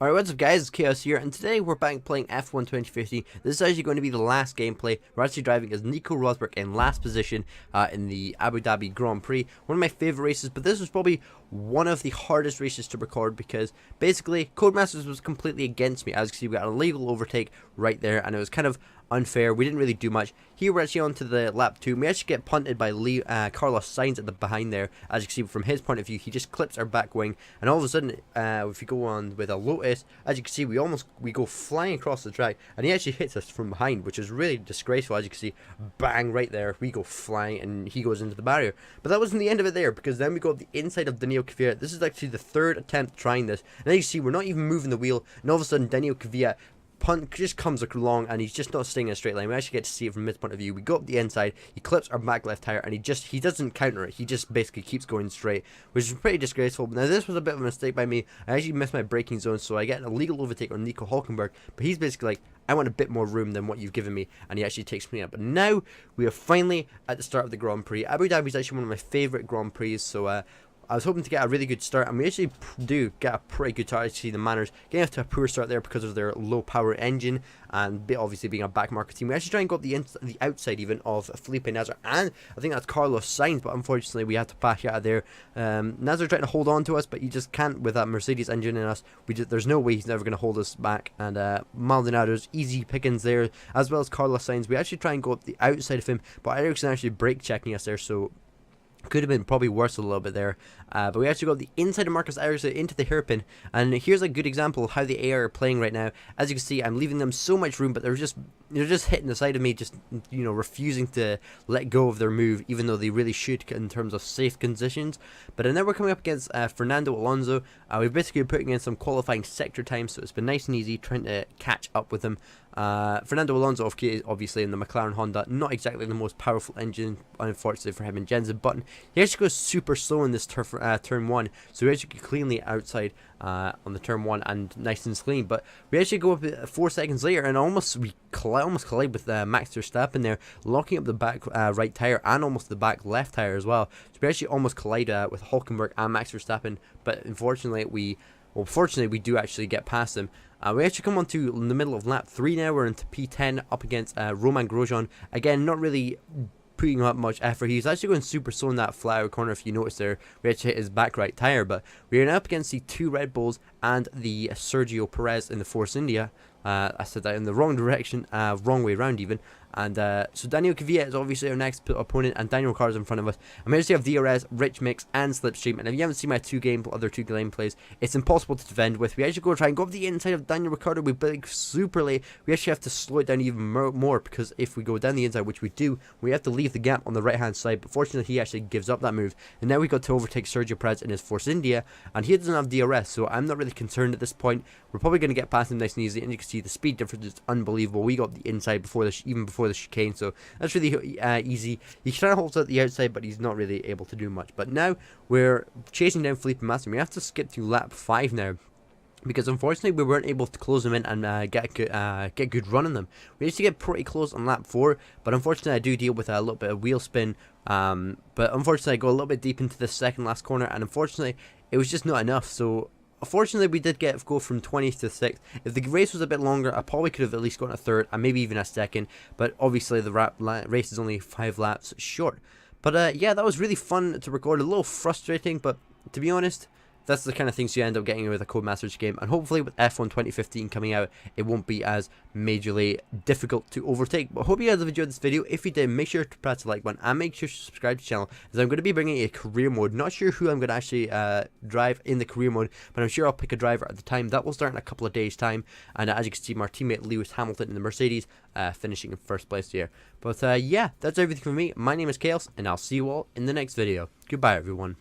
Alright, what's up guys, it's Chaos here, and today we're back playing F1 2015. This is actually going to be the last gameplay. We're actually driving as Nico Rosberg in last position in the Abu Dhabi Grand Prix. One of my favourite races, but this was probably one of the hardest races to record because basically Codemasters was completely against me. As you can see, we got an illegal overtake right there, and it was kind of unfair. We didn't really do much. Here we're actually on to the lap 2. We actually get punted by Carlos Sainz at the behind there. As you can see, from his point of view, he just clips our back wing, and all of a sudden, if you go on with a Lotus, as you can see, we go flying across the track, and he actually hits us from behind, which is really disgraceful. As you can see, bang, right there, we go flying, and he goes into the barrier. But that wasn't the end of it there, because then we go up the inside of Daniel Kvyat. This is actually the third attempt trying this, and as you see, we're not even moving the wheel, and all of a sudden, Daniel Kvyat just comes along, and he's just not staying in a straight line. We actually get to see it from his point of view. We go up the inside, he clips our back left tire, and he doesn't counter it. He just basically keeps going straight, which is pretty disgraceful. Now this was a bit of a mistake by me. I actually missed my braking zone, so I get an illegal overtake on Nico Hülkenberg, but he's basically like, I want a bit more room than what you've given me, and he actually takes me up. But now we are finally at the start of the Grand Prix. Abu Dhabi is actually one of my favourite Grand Prix, so I was hoping to get a really good start, and we actually do get a pretty good start. You see the Manners getting off to a poor start there because of their low power engine, and obviously being a backmarker team. We actually try and go up the outside even of Felipe Nasr, and I think that's Carlos Sainz, but unfortunately we had to back out of there. Nasr trying to hold on to us, but you just can't with that Mercedes engine in us. There's no way he's never going to hold us back, and Maldonado's easy pickings there, as well as Carlos Sainz. We actually try and go up the outside of him, but Ericsson actually brake checking us there, so could have been probably worse a little bit there, but we actually got the inside of Marcus Ericsson into the hairpin, and here's a good example of how the AI are playing right now. As you can see, I'm leaving them so much room, but they're just hitting the side of me, just refusing to let go of their move, even though they really should in terms of safe conditions. But now we're coming up against Fernando Alonso. We've basically been putting in some qualifying sector time, so it's been nice and easy trying to catch up with them. Fernando Alonso, obviously in the McLaren Honda, not exactly the most powerful engine, unfortunately for him and Jensen Button. He actually goes super slow in this turn 1, so we actually get cleanly outside on the turn 1 and nice and clean. But we actually go up 4 seconds later, and almost collide with Max Verstappen there, locking up the back right tire and almost the back left tire as well. So we actually almost collide with Hülkenberg and Max Verstappen, but unfortunately fortunately we do actually get past them. We actually come on to in the middle of lap 3 now. We're into P10 up against Roman Grosjean. Again, not really putting up much effort. He's actually going super slow in that flat out corner. If you notice there, we actually hit his back right tire. But we are now up against the 2 Red Bulls and the Sergio Perez in the Force India. I said that in the wrong direction, wrong way around even. And so Daniel Kvyat is obviously our next opponent, and Daniel Ricciardo's in front of us. I'm here to have DRS, Rich Mix, and Slipstream. And if you haven't seen my other two gameplays, it's impossible to defend with. We actually try and go up the inside of Daniel Ricciardo. We brake super late. We actually have to slow it down even more, because if we go down the inside, which we do, we have to leave the gap on the right hand side. But fortunately, he actually gives up that move. And now we got to overtake Sergio Perez in his Force India, and he doesn't have DRS, so I'm not really concerned at this point. We're probably going to get past him nice and easy, and you can see the speed difference is unbelievable. We got the inside even before the chicane, so that's really easy. He trying to hold at the outside, but he's not really able to do much. But now we're chasing down Felipe Massa. We have to skip to lap 5 now, because unfortunately we weren't able to close them in and get a good run on them. We used to get pretty close on lap 4, but unfortunately I do deal with a little bit of wheel spin. But unfortunately I go a little bit deep into the second last corner, and unfortunately it was just not enough. So unfortunately, we did go from 20th to 6th. If the race was a bit longer, I probably could have at least gotten a third and maybe even a second. But obviously, the race is only 5 laps short. But yeah, that was really fun to record. A little frustrating, but to be honest, that's the kind of things you end up getting with a Codemasters game. And hopefully with F1 2015 coming out, it won't be as majorly difficult to overtake. But I hope you guys have enjoyed this video. If you did, make sure to press the like button and make sure to subscribe to the channel, as I'm going to be bringing a career mode. Not sure who I'm going to actually drive in the career mode, but I'm sure I'll pick a driver at the time. That will start in a couple of days time. And as you can see, my teammate Lewis Hamilton in the Mercedes finishing in first place here. But yeah, that's everything from me. My name is Chaos, and I'll see you all in the next video. Goodbye, everyone.